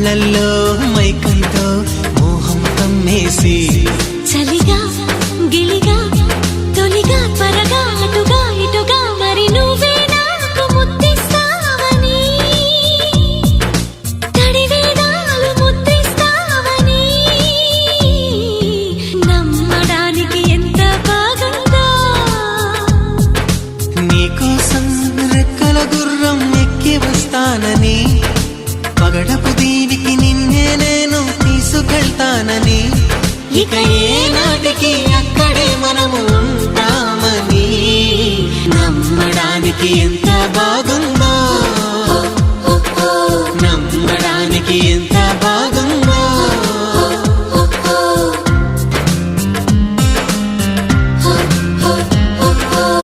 కళ్ళల్లో మైకంతో మోహం కమ్మేసి చలిగా గిలిగా తొలిగా త్వరగా అటుగా ఇటుగా మరి నువ్వే నాకు ముద్దిస్తావని తడివేదాలు ముద్దిస్తావని నమ్మడానికి ఎంత బాగుందో నీకోసం రెక్కల గుర్రం ఎక్కి వస్తానని పగడపు దీనికి నిన్నే నేను తీసుకెళ్తానని ఇక ఏ నాటికి అక్కడే మనము ఉంటామని నమ్మడానికి ఎంత బాగుందో నమ్మడానికి ఎంత